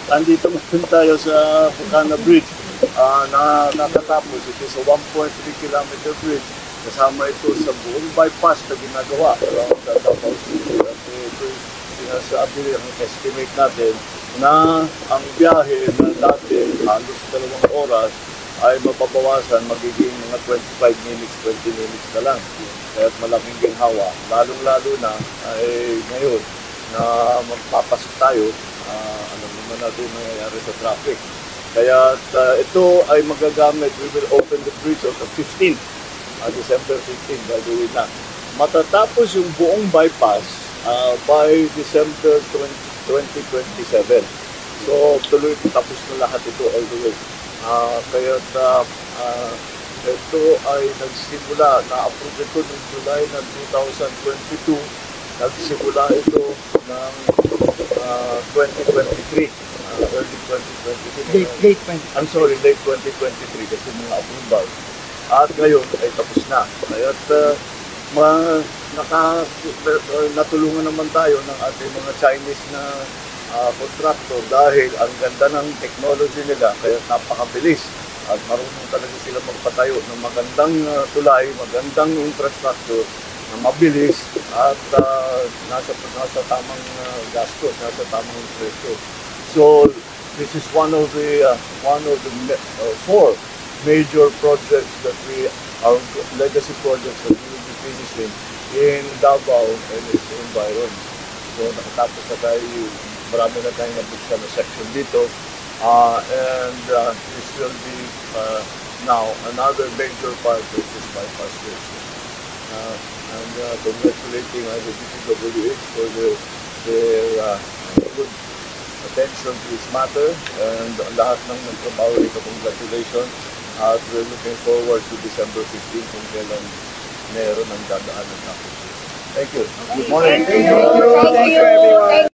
Andito ngayon tayo sa Bukana Bridge na nakatapos. Ito sa 1.3 kilometer bridge. Kasama ito sa buong bypass na ginagawa around Davao City. At ito sinasabi ang estimate natin na ang biyahe na dati halos 2 oras ay mapabawasan, magiging mga 25 minutes, 20 minutes na lang. Kaya malaking ginhawa. Lalong-lalo na ay ngayon na magpapasok tayo, alam naman natin nangyayari sa traffic. Kaya ito ay magagamit. We will open the bridge on the 15th, December 15, gagawin na. Matatapos yung buong bypass by December 2027. So tuloy tapos na lahat ito all the way. Kaya ito ay nagsimula, na-approve ito noong July ng 2022. Nagsimula ito ng 2023, early 2023. I'm sorry, late 2023 kasi mga approval. At ngayon ay tapos na. Kaya natulungan naman tayo ng ating mga Chinese na contractor dahil ang ganda ng technology nila kaya napakabilis at marunong talaga sila magpatayo ng magandang tulay, magandang infrastructure na mabilis at nasa tamang gastos, nasa tamang presyo. So this is one of the 4 major projects that our legacy projects that we will be finishing in Davao and its environs. So nakatapos na tayo, marami na tayong nabuksan na section dito. And this will be now another major part of this bypass bridge. And congratulating the DPWH for their good attention to this matter, and lahat ng nagtrabaho dito, congratulations. At we're looking forward to December 15 kung kailan meron ng dadaanan na. Thank you. Good morning. Thank you everyone.